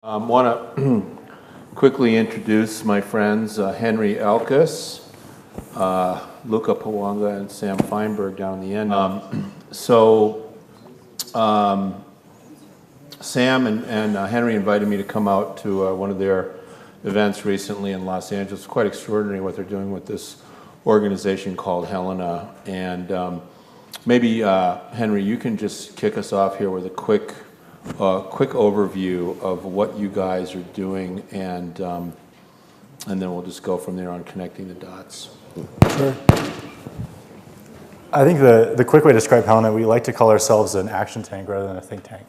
Want to quickly introduce my friends, Henry Elkus, Luka, Powanga, and Sam Feinburg down the end. Sam and Henry invited me to come out to one of their events recently in Los Angeles. It's quite extraordinary what they're doing with this organization called Helena. And maybe, Henry, you can just kick us off here with a quick overview of what you guys are doing, and then we'll just go from there on connecting the dots. Sure. I think the quick way to describe Helena, we like to call ourselves an action tank rather than a think tank.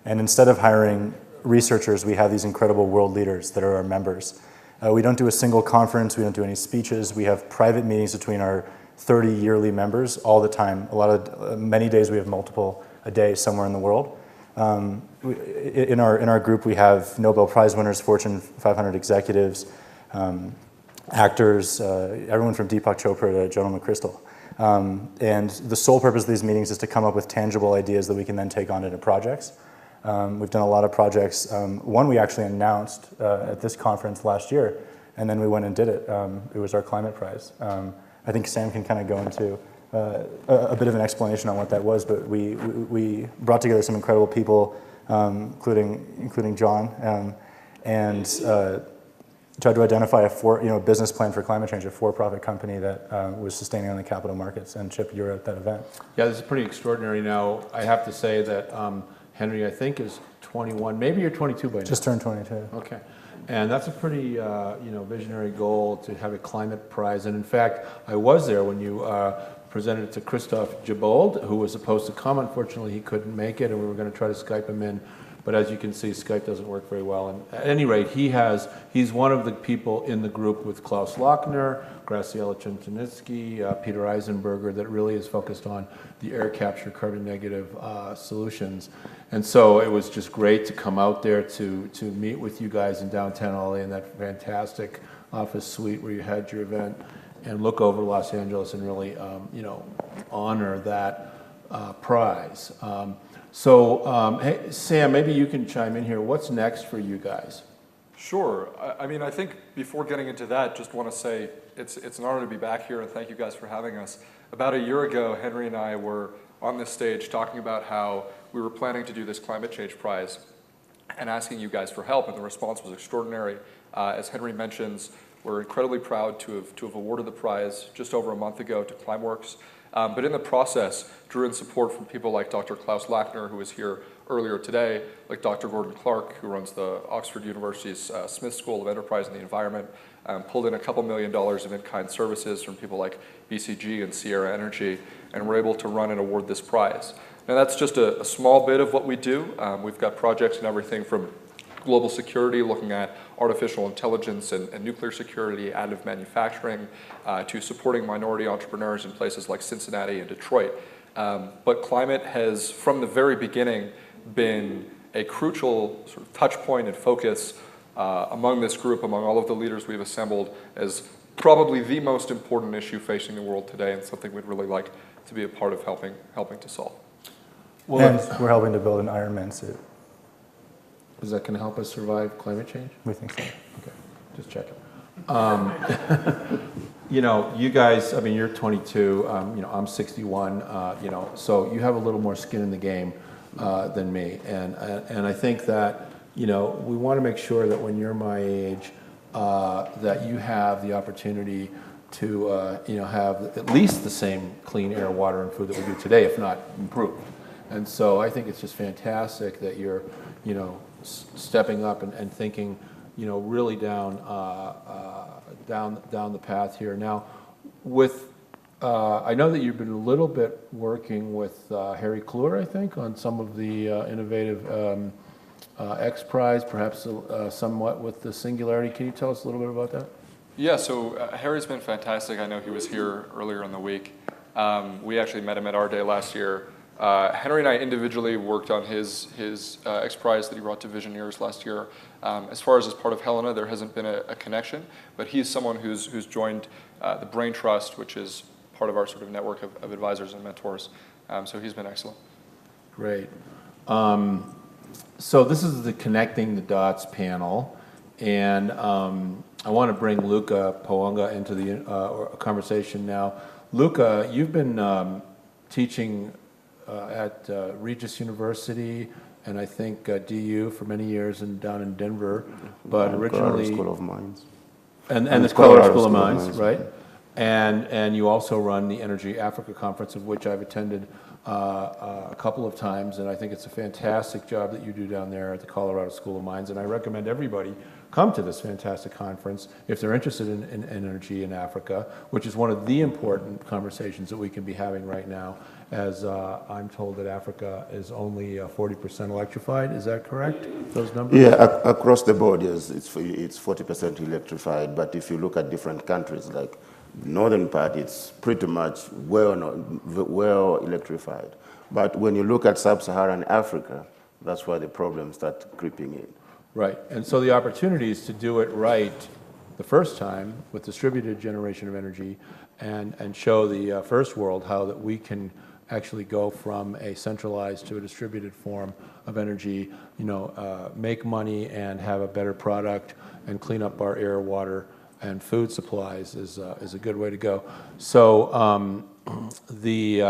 And instead of hiring researchers, we have these incredible world leaders that are our members. We don't do a single conference, we don't do any speeches, we have private meetings between our 30 yearly members all the time. Many days we have multiple a day somewhere in the world. In our group we have Nobel Prize winners, Fortune 500 executives, actors, everyone from Deepak Chopra to Joan McChrystal. And the sole purpose of these meetings is to come up with tangible ideas that we can then take on into projects. We've done a lot of projects. One we actually announced at this conference last year, and then we went and did it. It was our climate prize. I think Sam can kind of go into a bit of an explanation on what that was, but we brought together some incredible people, including John, and tried to identify a business plan for climate change, a for-profit company that was sustaining on the capital markets. And Chip, you were at that event. Yeah, this is pretty extraordinary. Now, I have to say that Henry, I think, is 21. Maybe you're 22 by now. Just turned 22. Okay. And that's a pretty, visionary goal to have a climate prize. And in fact, I was there when you presented it to Christoph Jabold, who was supposed to come. Unfortunately, he couldn't make it, and we were going to try to Skype him in. But as you can see, Skype doesn't work very well. And at any rate, he's one of the people in the group with Klaus Lochner, Graciela Chintanitsky, Peter Eisenberger, that really is focused on the air capture carbon negative solutions. And so it was just great to come out there to meet with you guys in downtown LA in that fantastic office suite where you had your event, and look over Los Angeles and really, honor that prize. Hey, Sam, maybe you can chime in here. What's next for you guys? Sure. I think before getting into that, just want to say it's an honor to be back here, and thank you guys for having us. About a year ago, Henry and I were on this stage talking about how we were planning to do this climate change prize and asking you guys for help, and the response was extraordinary. As Henry mentions, we're incredibly proud to have awarded the prize just over a month ago to Climeworks. But in the process, drew in support from people like Dr. Klaus Lochner, who was here earlier today, like Dr. Gordon Clark, who runs the Oxford University's Smith School of Enterprise and the Environment, pulled in a couple $1 million of in-kind services from people like BCG and Sierra Energy, and were able to run and award this prize. Now that's just a small bit of what we do. We've got projects and everything from global security, looking at artificial intelligence and nuclear security, additive manufacturing, to supporting minority entrepreneurs in places like Cincinnati and Detroit. But climate has, from the very beginning, been a crucial sort of touch point and focus among this group, among all of the leaders we've assembled, as probably the most important issue facing the world today, and something we'd really like to be a part of helping to solve. Well, and we're helping to build an Iron Man suit. Is that going to help us survive climate change? We think so. Okay, just checking. You guys, you're 22, I'm 61, so you have a little more skin in the game than me. And I think that, we want to make sure that when you're my age, that you have the opportunity to, have at least the same clean air, water, and food that we do today, if not improved. And so I think it's just fantastic that you're, stepping up and thinking, really down the path here. Now, I know that you've been a little bit working with Harry Kluwer, I think, on some of the innovative X Prize, perhaps somewhat with the Singularity. Can you tell us a little bit about that? Yeah, so Harry's been fantastic. I know he was here earlier in the week. We actually met him at AREI-AREDAY last year. Henry and I individually worked on his X Prize that he brought to Visioneers last year. As far as part of Helena, there hasn't been a connection, but he's someone who's joined the Brain Trust, which is part of our sort of network of advisors and mentors. So he's been excellent. Great. So this is the Connecting the Dots panel, and I want to bring Luka Powanga into the conversation now. Luka, you've been teaching at Regis University and I think DU for many years and down in Denver, but originally School of Mines. And the Colorado School of Mines, right? And you also run the Energy Africa Conference, of which I've attended a couple of times, and I think it's a fantastic job that you do down there at the Colorado School of Mines, and I recommend everybody come to this fantastic conference if they're interested in energy in Africa, which is one of the important conversations that we can be having right now, as I'm told that Africa is only 40% electrified. Is that correct, those numbers? Yeah, across the board, yes, it's 40% electrified, but if you look at different countries, like the northern part, it's pretty much well electrified. But when you look at sub-Saharan Africa, that's where the problems start creeping in. Right, and so the opportunities to do it right the first time with distributed generation of energy and show the first world how that we can actually go from a centralized to a distributed form of energy, make money and have a better product and clean up our air, water, and food supplies is a good way to go. So the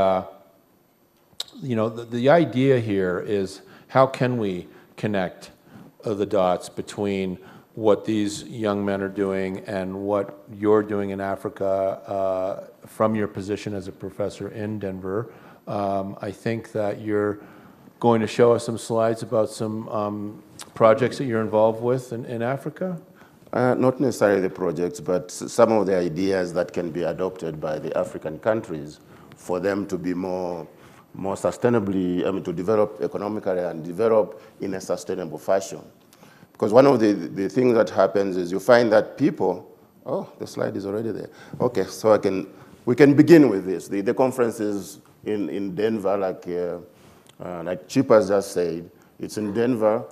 idea here is how can we connect the dots between what these young men are doing and what you're doing in Africa from your position as a professor in Denver. I think that you're going to show us some slides about some projects that you're involved with in Africa. Not necessarily the projects, but some of the ideas that can be adopted by the African countries for them to be more sustainably, to develop economically and develop in a sustainable fashion. Because one of the things that happens is you find that people, oh, the slide is already there. Okay, so we can begin with this. The conference is in Denver, like Chip has just said. It's in Denver,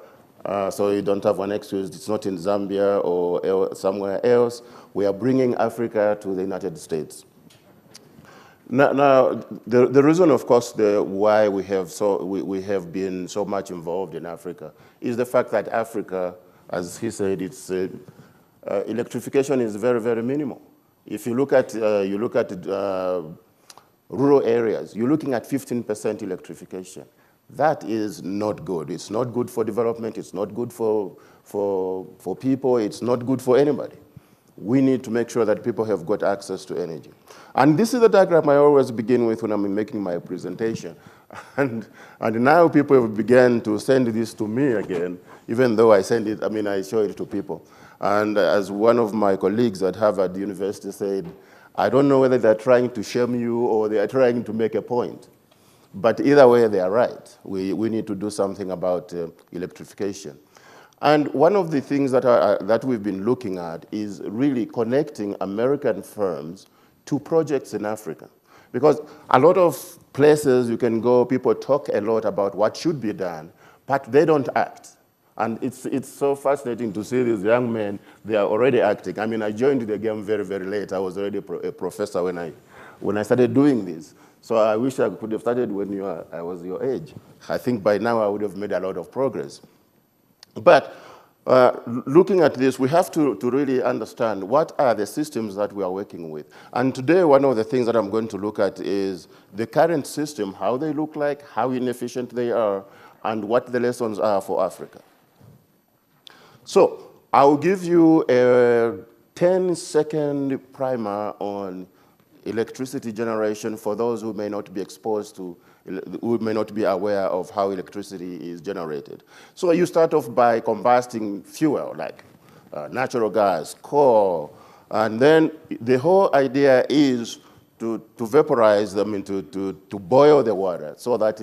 so you don't have one excuse. It's not in Zambia or somewhere else. We are bringing Africa to the United States. Now the reason, of course, why we have been so much involved in Africa is the fact that Africa, as he said, its electrification is very, very minimal. If you look at rural areas, you're looking at 15% electrification. That is not good. It's not good for development. It's not good for people. It's not good for anybody. We need to make sure that people have got access to energy. And this is the diagram I always begin with when I'm making my presentation. And now people have begun to send this to me again, even though I show it to people. And as one of my colleagues at Harvard University said, I don't know whether they're trying to shame you or they are trying to make a point. But either way, they are right. We need to do something about electrification. And one of the things that we've been looking at is really connecting American firms to projects in Africa. Because a lot of places you can go, people talk a lot about what should be done, but they don't act. And it's so fascinating to see these young men, they are already acting. I joined the game very, very late. I was already a professor when I started doing this. So I wish I could have started when I was your age. I think by now I would have made a lot of progress. But looking at this, we have to really understand what are the systems that we are working with. And today, one of the things that I'm going to look at is the current system, how they look like, how inefficient they are, and what the lessons are for Africa. So I'll give you a 10-second primer on electricity generation for those who may not be exposed to, who may not be aware of how electricity is generated. So you start off by combusting fuel, like natural gas, coal, and then the whole idea is to vaporize them, to boil the water so that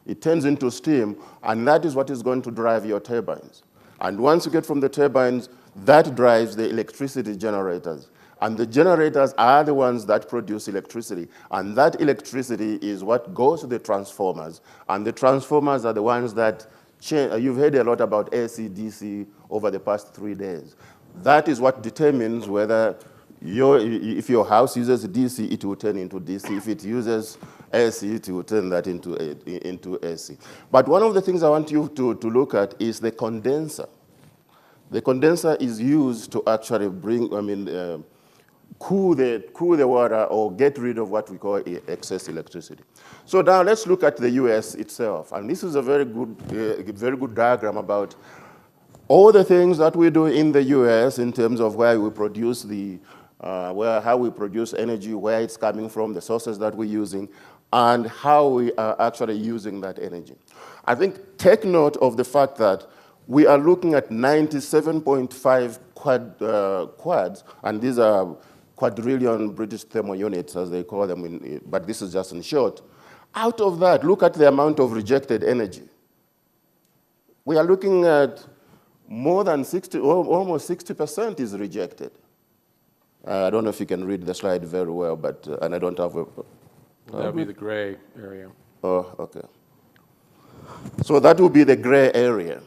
it turns into steam, and that is what is going to drive your turbines. And once you get from the turbines, that drives the electricity generators. And the generators are the ones that produce electricity. And that electricity is what goes to the transformers. And the transformers are the ones that change. You've heard a lot about AC, DC over the past 3 days. That is what determines whether if your house uses DC, it will turn into DC. If it uses AC to turn that into AC. But one of the things I want you to look at is the condenser. The condenser is used to actually cool the water or get rid of what we call excess electricity. So now let's look at the US itself. And this is a very good diagram about all the things that we do in the US in terms of where we produce how we produce energy, where it's coming from, the sources that we're using, and how we are actually using that energy. I think take note of the fact that we are looking at 97.5 quads, and these are quadrillion British thermal units, as they call them, but this is just in short. Out of that, look at the amount of rejected energy. We are looking at more than 60, almost 60% is rejected. I don't know if you can read the slide very well, but, and I don't have a... That would be the gray area. Oh, okay. So that would be the gray area.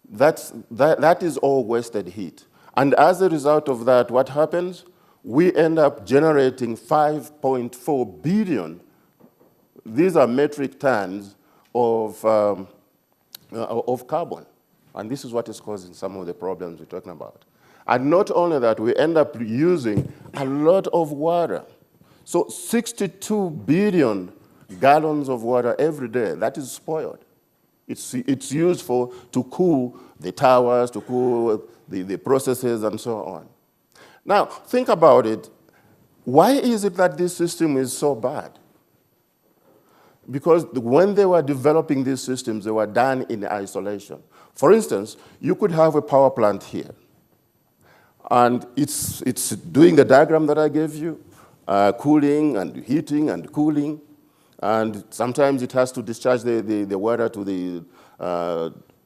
That is all wasted heat. And as a result of that, what happens? We end up generating 5.4 billion. These are metric tons of carbon. And this is what is causing some of the problems we're talking about. And not only that, we end up using a lot of water. So 62 billion gallons of water every day, that is spoiled. It's used to cool the towers, to cool the processes and so on. Now, think about it. Why is it that this system is so bad? Because when they were developing these systems, they were done in isolation. For instance, you could have a power plant here. And it's doing the diagram that I gave you, cooling and heating and cooling. And sometimes it has to discharge the water to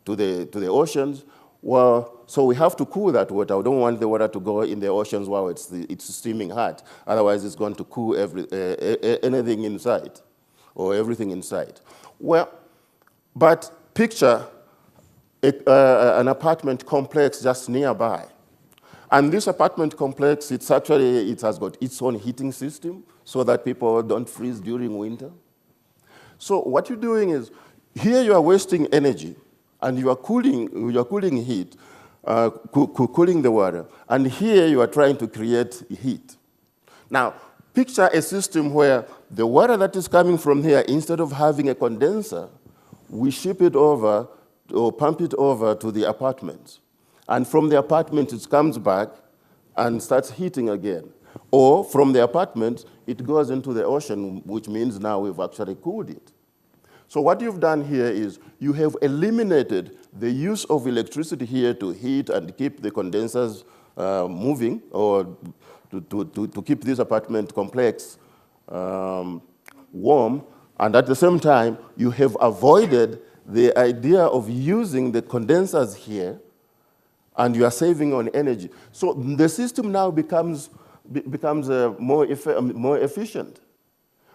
the oceans. Well, so we have to cool that water. We don't want the water to go in the oceans while it's steaming hot. Otherwise, it's going to cool anything inside or everything inside. Well, but picture an apartment complex just nearby. And this apartment complex, it has got its own heating system so that people don't freeze during winter. So what you're doing is, here you are wasting energy, and you are cooling heat, cooling the water, and here you are trying to create heat. Now, picture a system where the water that is coming from here, instead of having a condenser, we ship it over or pump it over to the apartments. And from the apartment, it comes back and starts heating again. Or from the apartment, it goes into the ocean, which means now we've actually cooled it. So what you've done here is you have eliminated the use of electricity here to heat and keep the condensers moving, or to keep this apartment complex warm. And at the same time, you have avoided the idea of using the condensers here, and you are saving on energy. So the system now becomes more efficient.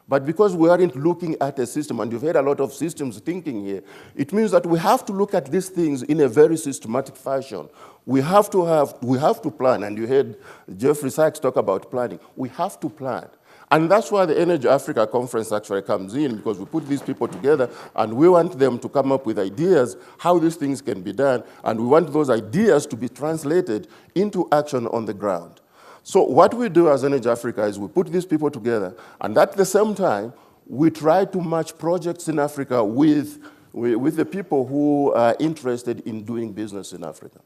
But because we aren't looking at a system, and you've had a lot of systems thinking here, it means that we have to look at these things in a very systematic fashion. We have to plan, and you heard Jeffrey Sachs talk about planning. We have to plan. And that's why the Energy Africa Conference actually comes in, because we put these people together, and we want them to come up with ideas how these things can be done, and we want those ideas to be translated into action on the ground. So what we do as Energy Africa is we put these people together, and at the same time, we try to match projects in Africa with the people who are interested in doing business in Africa.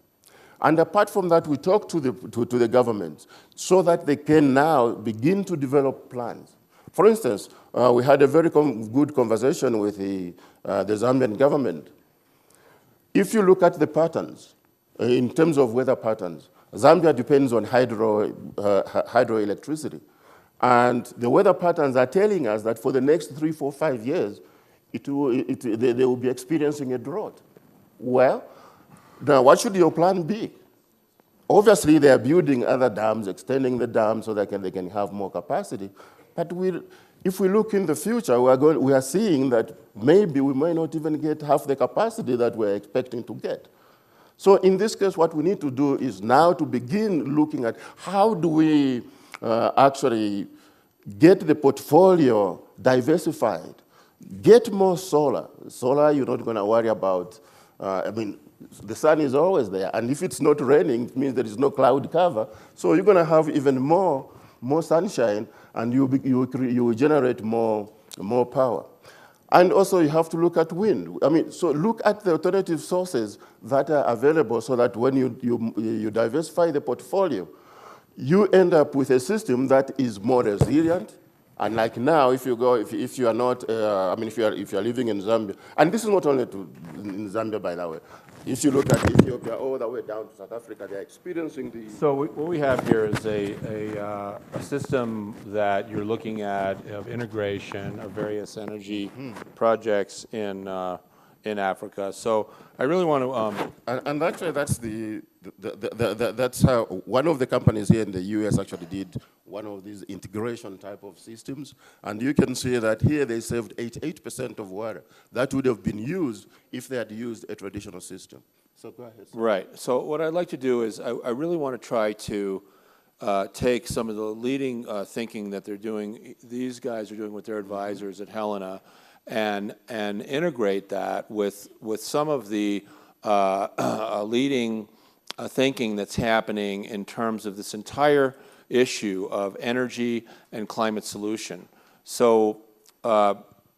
And apart from that, we talk to the government so that they can now begin to develop plans. For instance, we had a very good conversation with the Zambian government. If you look at the patterns, in terms of weather patterns, Zambia depends on hydroelectricity. And the weather patterns are telling us that for the next 3, 4, 5 years, they will be experiencing a drought. Well, now what should your plan be? Obviously, they are building other dams, extending the dams so that they can have more capacity. But if we look in the future, we are seeing that maybe we may not even get half the capacity that we're expecting to get. So in this case, what we need to do is now to begin looking at how do we actually get the portfolio diversified. Get more solar. Solar, you're not going to worry about, the sun is always there. And if it's not raining, it means there is no cloud cover. So you're going to have even more sunshine, and you will generate more power. And also you have to look at wind. So look at the alternative sources that are available so that when you diversify the portfolio, you end up with a system that is more resilient. And like now, if you are not, if you are living in Zambia, and this is not only in Zambia, by the way. If you look at Ethiopia all the way down to South Africa, they're experiencing the. So what we have here is a system that you're looking at of integration of various energy projects in Africa. So I really want to. And actually, that's how one of the companies here in the US actually did one of these integration type of systems. And you can see that here they saved 88% of water. That would have been used if they had used a traditional system. So go ahead. Right. So what I'd like to do is I really want to try to take some of the leading thinking that they're doing, these guys are doing with their advisors at Helena, and integrate that with some of the leading thinking that's happening in terms of this entire issue of energy and climate solution. So,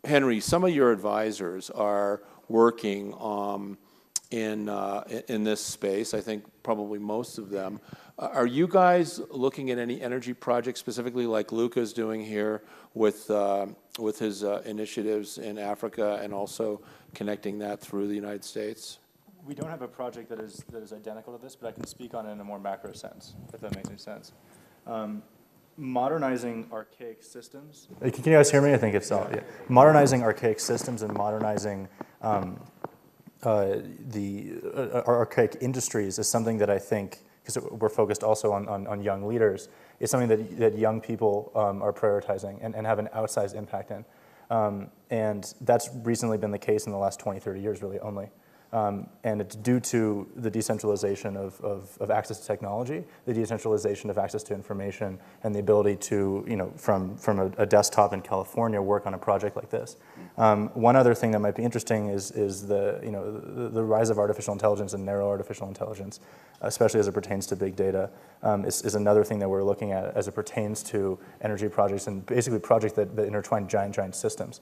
Henry, some of your advisors are working in this space. I think probably most of them. Are you guys looking at any energy projects specifically, like Luka's doing here with his initiatives in Africa, and also connecting that through the United States? We don't have a project that is identical to this, but I can speak on it in a more macro sense, if that makes any sense. Modernizing archaic systems. Can you guys hear me? I think it's all. Yeah. Modernizing archaic systems and modernizing the archaic industries is something that I think, because we're focused also on young leaders, is something that young people are prioritizing and have an outsized impact in. And that's recently been the case in the last 20, 30 years, really, only. And it's due to the decentralization of access to technology, the decentralization of access to information, and the ability to, from a desktop in California, work on a project like this. One other thing that might be interesting is the rise of artificial intelligence and narrow artificial intelligence, especially as it pertains to big data, is another thing that we're looking at as it pertains to energy projects, and basically projects that intertwine giant systems.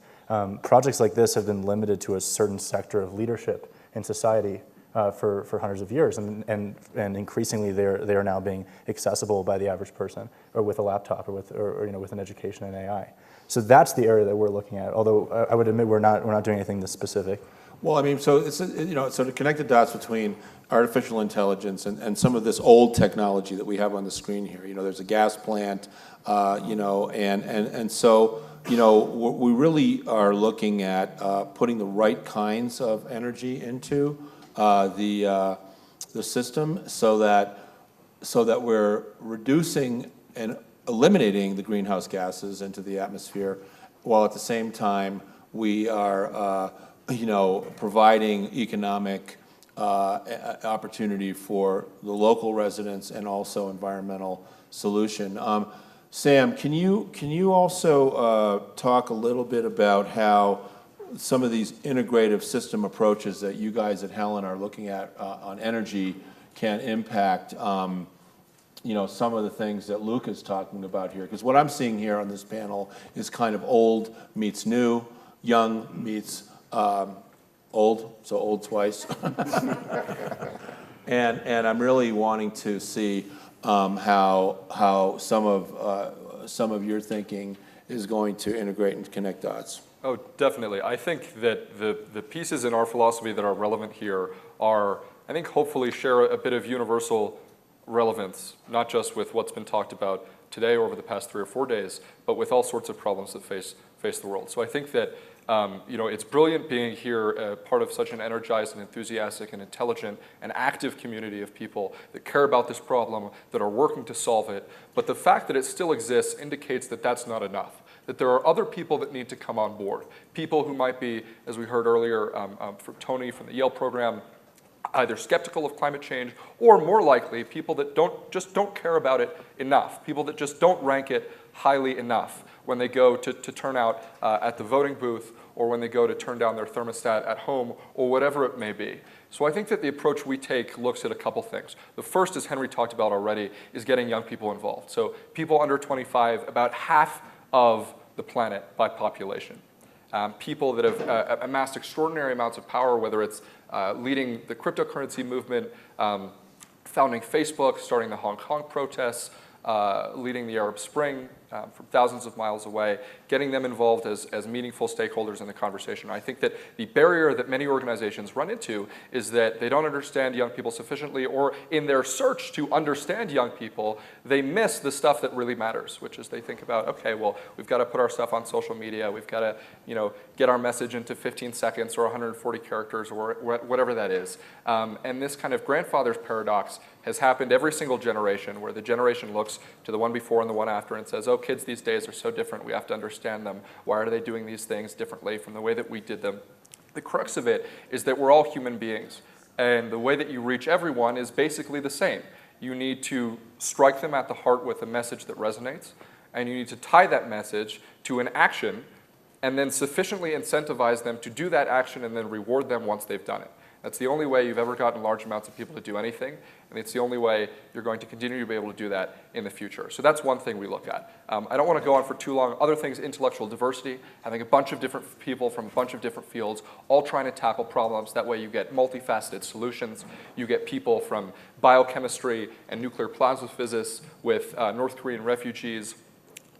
Projects like this have been limited to a certain sector of leadership in society for hundreds of years, and increasingly they are now being accessible by the average person, or with a laptop, or with an education in AI. So that's the area that we're looking at. Although I would admit we're not doing anything this specific. Well, so it's so to connect the dots between artificial intelligence and some of this old technology that we have on the screen here. There's a gas plant, and so. We really are looking at putting the right kinds of energy into the system, so that we're reducing and eliminating the greenhouse gases into the atmosphere, while at the same time we are providing economic opportunity for the local residents and also environmental solution. Sam, can you also talk a little bit about how some of these integrative system approaches that you guys at Helena are looking at on energy can impact, some of the things that Luka's talking about here? Because what I'm seeing here on this panel is kind of old meets new, young meets old, so old twice. and I'm really wanting to see how some of your thinking is going to integrate and connect dots. Oh, definitely. I think that the pieces in our philosophy that are relevant here are, I think, hopefully share a bit of universal relevance, not just with what's been talked about today or over the past 3 or 4 days, but with all sorts of problems that face the world. So I think that it's brilliant being here, part of such an energized and enthusiastic and intelligent and active community of people that care about this problem, that are working to solve it. But the fact that it still exists indicates that that's not enough, that there are other people that need to come on board, people who might be, as we heard earlier from Tony from the Yale program, either skeptical of climate change, or more likely, people that just don't care about it enough, people that just don't rank it highly enough. when they go to turn out at the voting booth, or when they go to turn down their thermostat at home, or whatever it may be. So I think that the approach we take looks at a couple things. The first, as Henry talked about already, is getting young people involved. So people under 25, about half of the planet by population. People that have amassed extraordinary amounts of power, whether it's leading the cryptocurrency movement, founding Facebook, starting the Hong Kong protests, leading the Arab Spring from thousands of miles away, getting them involved as meaningful stakeholders in the conversation. I think that the barrier that many organizations run into is that they don't understand young people sufficiently, or in their search to understand young people, they miss the stuff that really matters, which is they think about, okay, well, we've got to put our stuff on social media, we've got to, get our message into 15 seconds or 140 characters or whatever that is. And this kind of grandfather's paradox has happened every single generation, where the generation looks to the one before and the one after and says, oh, kids these days are so different, we have to understand them. Why are they doing these things differently from the way that we did them? The crux of it is that we're all human beings, and the way that you reach everyone is basically the same. You need to strike them at the heart with a message that resonates, and you need to tie that message to an action, and then sufficiently incentivize them to do that action and then reward them once they've done it. That's the only way you've ever gotten large amounts of people to do anything, and it's the only way you're going to continue to be able to do that in the future. So that's one thing we look at. I don't want to go on for too long. Other things, intellectual diversity, having a bunch of different people from a bunch of different fields, all trying to tackle problems. That way you get multifaceted solutions. You get people from biochemistry and nuclear plasma physics with North Korean refugees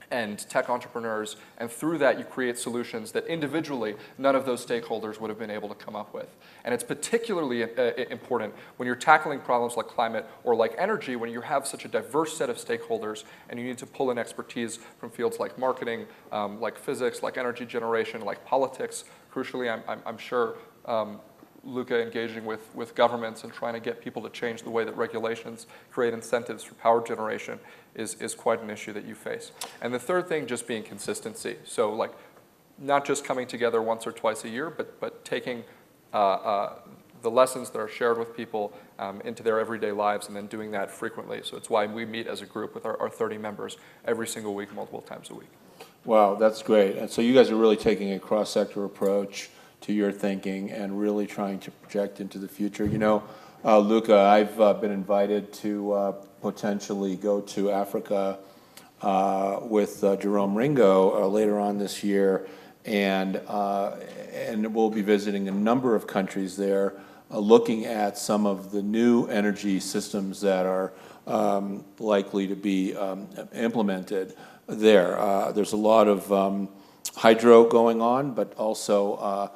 and tech entrepreneurs, and through that you create solutions that individually none of those stakeholders would have been able to come up with. And it's particularly important when you're tackling problems like climate or like energy, when you have such a diverse set of stakeholders and you need to pull in expertise from fields like marketing, like physics, like energy generation, like politics. Crucially, I'm sure Luka engaging with governments and trying to get people to change the way that regulations create incentives for power generation is quite an issue that you face. And the third thing, just being consistency. So like not just coming together once or twice a year, but taking the lessons that are shared with people into their everyday lives and then doing that frequently. So it's why we meet as a group with our 30 members every single week, multiple times a week. Wow, that's great. And so you guys are really taking a cross-sector approach to your thinking and really trying to project into the future. Luka, I've been invited to potentially go to Africa with Jerome Ringo later on this year, and we'll be visiting a number of countries there, looking at some of the new energy systems that are likely to be implemented there. There's a lot of hydro going on, but also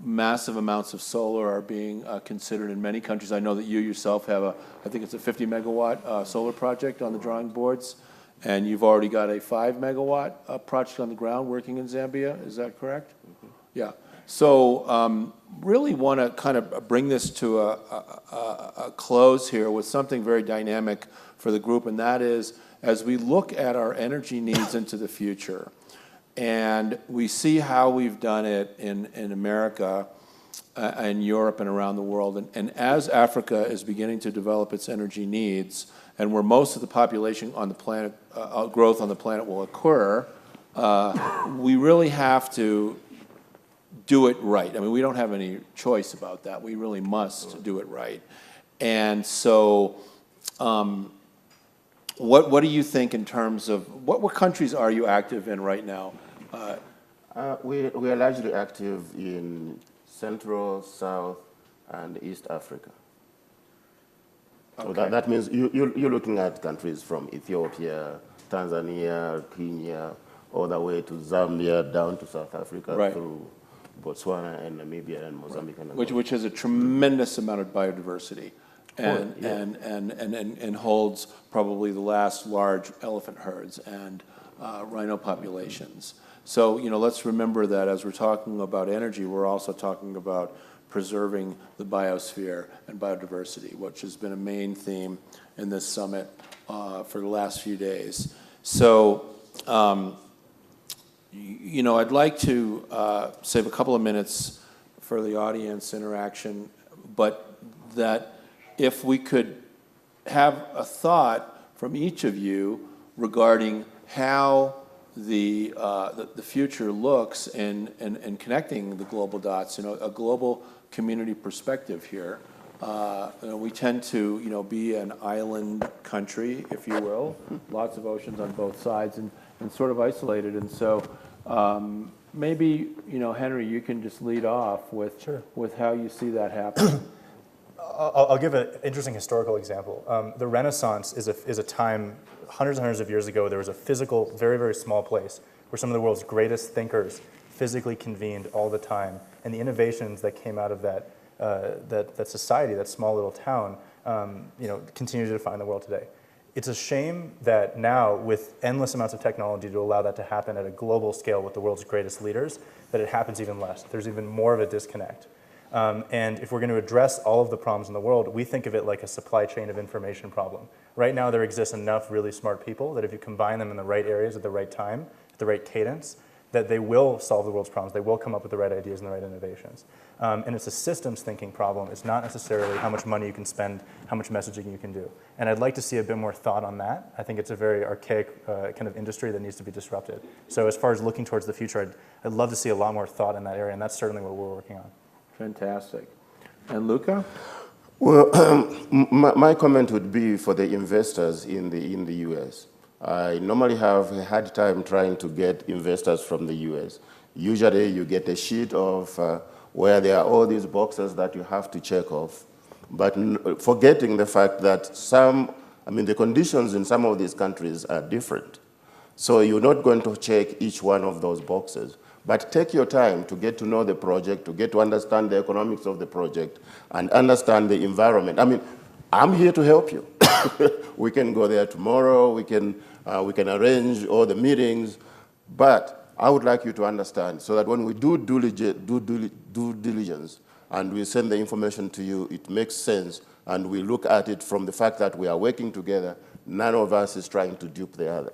massive amounts of solar are being considered in many countries. I know that you yourself have I think it's a 50 megawatt solar project on the drawing boards, and you've already got a 5 megawatt project on the ground working in Zambia. Is that correct? Mm-hmm. Yeah. So really want to kind of bring this to a close here with something very dynamic for the group, and that is, as we look at our energy needs into the future, and we see how we've done it in America and Europe and around the world. And as Africa is beginning to develop its energy needs, and where most of the population on the planet, growth on the planet will occur, we really have to do it right. I mean, we don't have any choice about that. We really must do it right. And so what do you think in terms of, what countries are you active in right now? We are largely active in Central, South, and East Africa. Okay. So that means you're looking at countries from Ethiopia, Tanzania, Kenya, all the way to Zambia, down to South Africa, right, through Botswana and Namibia and Mozambique. And which has a tremendous amount of biodiversity and holds probably the last large elephant herds and rhino populations. So, let's remember that as we're talking about energy, we're also talking about preserving the biosphere and biodiversity, which has been a main theme in this summit for the last few days. So, I'd like to save a couple of minutes for the audience interaction, but that if we could have a thought from each of you regarding how the future looks in connecting the global dots, a global community perspective here. We tend to, be an island country, if you will, lots of oceans on both sides, and sort of isolated. And so maybe, Henry, you can just lead off with how you see that happening. I'll give an interesting historical example. The Renaissance is a time, hundreds and hundreds of years ago, there was a physical, very, very small place where some of the world's greatest thinkers physically convened all the time. And the innovations that came out of that society, that small little town, continue to define the world today. It's a shame that now, with endless amounts of technology to allow that to happen at a global scale with the world's greatest leaders, that it happens even less. There's even more of a disconnect. And if we're going to address all of the problems in the world, we think of it like a supply chain of information problem. Right now, there exists enough really smart people that if you combine them in the right areas at the right time, at the right cadence, that they will solve the world's problems. They will come up with the right ideas and the right innovations. And it's a systems thinking problem. It's not necessarily how much money you can spend, how much messaging you can do. And I'd like to see a bit more thought on that. I think it's a very archaic kind of industry that needs to be disrupted. So as far as looking towards the future, I'd love to see a lot more thought in that area, and that's certainly what we're working on. Fantastic. And Luka? Well, my comment would be for the investors in the US. I normally have a hard time trying to get investors from the US. Usually you get a sheet of where there are all these boxes that you have to check off, but forgetting the fact that the conditions in some of these countries are different. So you're not going to check each one of those boxes, but take your time to get to know the project, to get to understand the economics of the project, and understand the environment. I'm here to help you. We can go there tomorrow, we can arrange all the meetings, but I would like you to understand so that when we do due diligence and we send the information to you, it makes sense, and we look at it from the fact that we are working together. None of us is trying to dupe the other.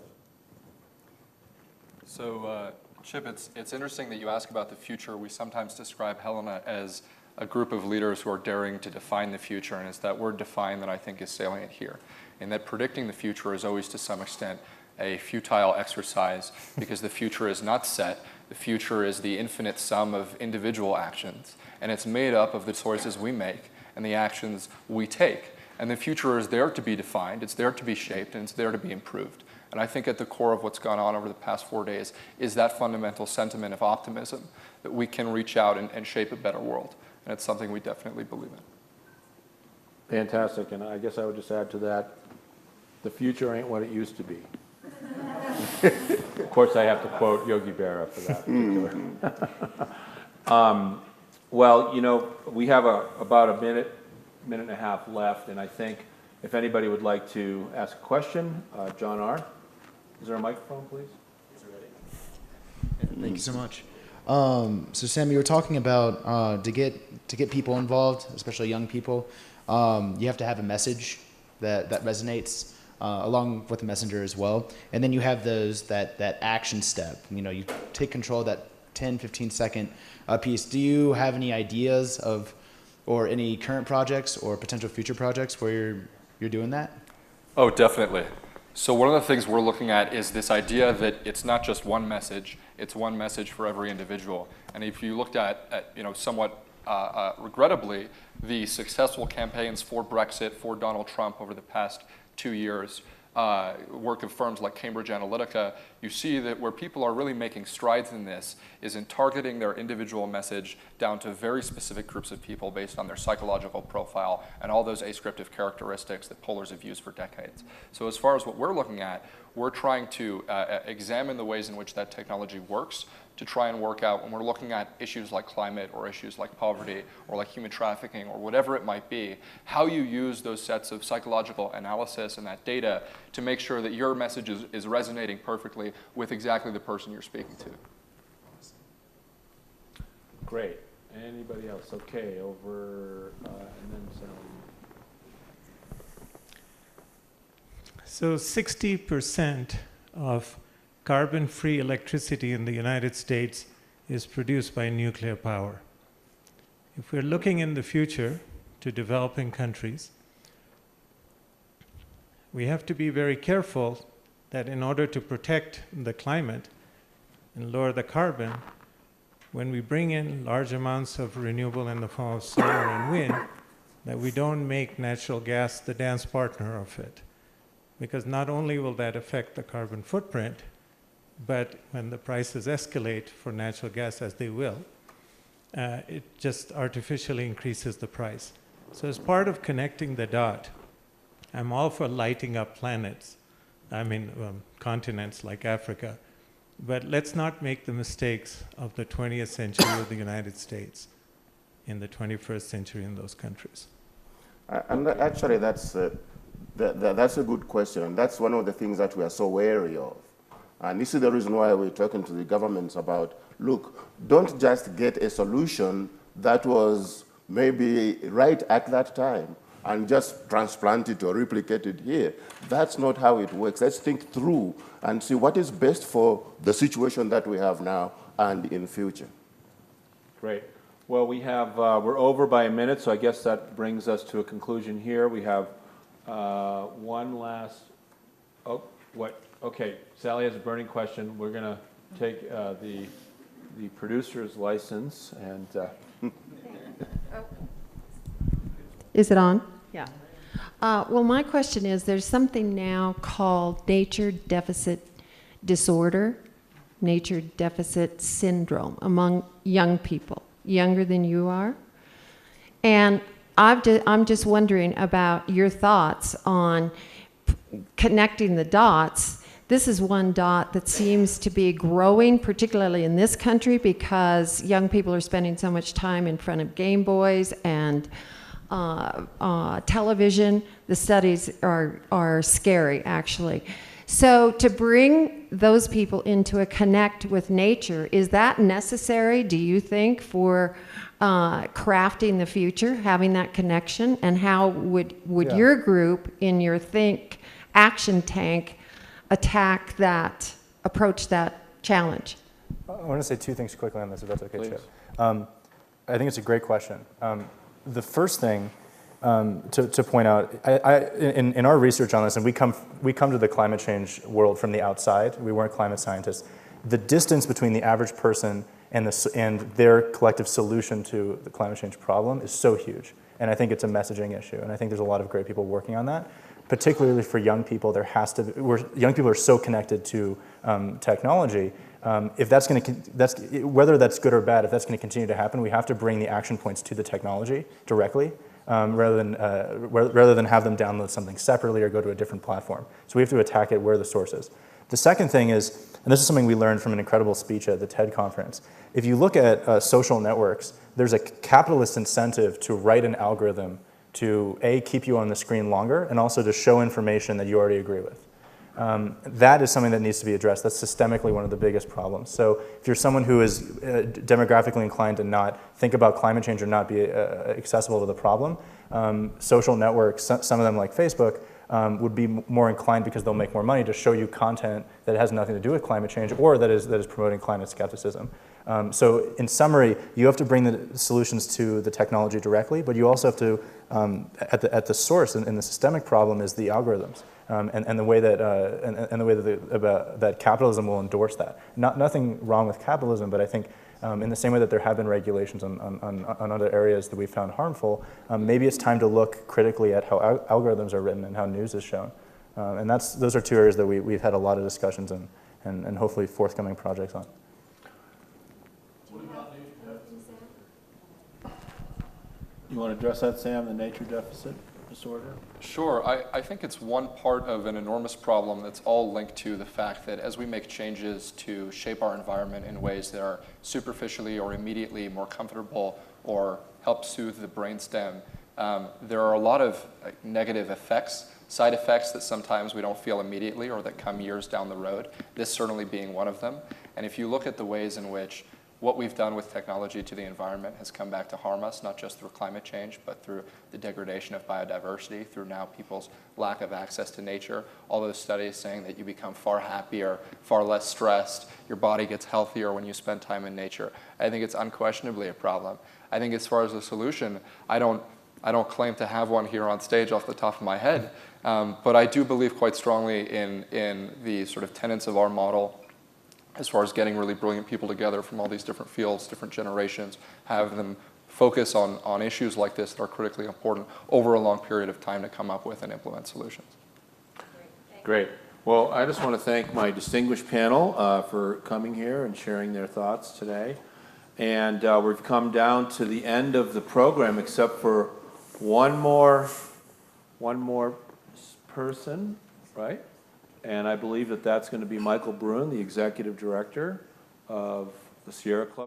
So, Chip, it's interesting that you ask about the future. We sometimes describe Helena as a group of leaders who are daring to define the future, and it's that word define that I think is salient here. And that predicting the future is always, to some extent, a futile exercise because the future is not set. The future is the infinite sum of individual actions, and it's made up of the choices we make and the actions we take. And the future is there to be defined, it's there to be shaped, and it's there to be improved. And I think at the core of what's gone on over the past 4 days is that fundamental sentiment of optimism that we can reach out and shape a better world. And it's something we definitely believe in. Fantastic. And I guess I would just add to that, the future ain't what it used to be. Of course, I have to quote Yogi Berra for that particular. Well, we have about a minute and a half left, and I think if anybody would like to ask a question, John R. Is there a microphone, please? Thank you so much. So Sam, you were talking about to get people involved, especially young people, you have to have a message that resonates along with the messenger as well. And then you have that action step. You take control of that 10, 15-second piece. Do you have any ideas or any current projects or potential future projects where you're doing that? Oh, definitely. So one of the things we're looking at is this idea that it's not just one message, it's one message for every individual. And if you looked at somewhat regrettably, the successful campaigns for Brexit, for Donald Trump over the past 2 years, work of firms like Cambridge Analytica, you see that where people are really making strides in this is in targeting their individual message down to very specific groups of people based on their psychological profile and all those ascriptive characteristics that pollers have used for decades. So as far as what we're looking at, we're trying to examine the ways in which that technology works to try and work out when we're looking at issues like climate or issues like poverty or like human trafficking or whatever it might be, how you use those sets of psychological analysis and that data to make sure that your message is resonating perfectly with exactly the person you're speaking to. Great. Anybody else? Okay, over, and then some. So 60% of carbon-free electricity in the United States is produced by nuclear power. If we're looking in the future to developing countries, we have to be very careful that in order to protect the climate and lower the carbon, when we bring in large amounts of renewable in the form of solar and wind, that we don't make natural gas the dance partner of it. Because not only will that affect the carbon footprint, but when the prices escalate for natural gas, as they will, it just artificially increases the price. So as part of connecting the dot, I'm all for lighting up planets, continents like Africa, but let's not make the mistakes of the 20th century of the United States in the 21st century in those countries. And actually, that's a good question. And that's one of the things that we are so wary of. And this is the reason why we're talking to the governments about, look, don't just get a solution that was maybe right at that time and just transplant it or replicate it here. That's not how it works. Let's think through and see what is best for the situation that we have now and in future. Great. Well, we're over by a minute, so I guess that brings us to a conclusion here. We have one last, okay, Sally has a burning question. We're going to take the producer's license and... Is it on? Yeah. Well, my question is, there's something now called nature deficit disorder, nature deficit syndrome among young people, younger than you are. And I'm just wondering about your thoughts on connecting the dots. This is one dot that seems to be growing, particularly in this country, because young people are spending so much time in front of Game Boys and television. The studies are scary, actually. So to bring those people into a connect with nature, is that necessary, do you think, for crafting the future, having that connection? And how would your group in your Think Action Tank approach that challenge? I want to say two things quickly on this, if that's okay, Please. Chip. I think it's a great question. The first thing to point out, in our research on this, and we come to the climate change world from the outside. We weren't climate scientists. The distance between the average person and their collective solution to the climate change problem is so huge. And I think it's a messaging issue. And I think there's a lot of great people working on that. Particularly for young people, young people are so connected to technology. If whether that's good or bad, if that's going to continue to happen, we have to bring the action points to the technology directly, rather than have them download something separately or go to a different platform. So we have to attack it where the source is. The second thing is, and this is something we learned from an incredible speech at the TED conference, if you look at social networks, there's a capitalist incentive to write an algorithm to keep you on the screen longer, and also to show information that you already agree with. That is something that needs to be addressed. That's systemically one of the biggest problems. So if you're someone who is demographically inclined to not think about climate change or not be accessible to the problem, social networks, some of them like Facebook, would be more inclined, because they'll make more money, to show you content that has nothing to do with climate change or that is promoting climate skepticism. So in summary, you have to bring the solutions to the technology directly, but you also have to, at the source, and the systemic problem is the algorithms, and the way that that capitalism will endorse that. Nothing wrong with capitalism, but I think in the same way that there have been regulations on other areas that we found harmful, maybe it's time to look critically at how algorithms are written and how news is shown. And those are two areas that we've had a lot of discussions and hopefully forthcoming projects on. You want to address that, Sam, the nature deficit disorder? Sure. I think it's one part of an enormous problem that's all linked to the fact that as we make changes to shape our environment in ways that are superficially or immediately more comfortable or help soothe the brainstem, there are a lot of negative effects, side effects that sometimes we don't feel immediately or that come years down the road, this certainly being one of them. And if you look at the ways in which what we've done with technology to the environment has come back to harm us, not just through climate change, but through the degradation of biodiversity, through now people's lack of access to nature. All those studies saying that you become far happier, far less stressed, your body gets healthier when you spend time in nature. I think it's unquestionably a problem. I think as far as the solution, I don't I don't claim to have one here on stage off the top of my head, but I do believe quite strongly in the sort of tenets of our model as far as getting really brilliant people together from all these different fields, different generations, have them focus on issues like this that are critically important over a long period of time to come up with and implement solutions. Great. Well, I just want to thank my distinguished panel for coming here and sharing their thoughts today. And we've come down to the end of the program, except for one more person, right? And I believe that that's going to be Michael Brun, the Executive Director of the Sierra Club.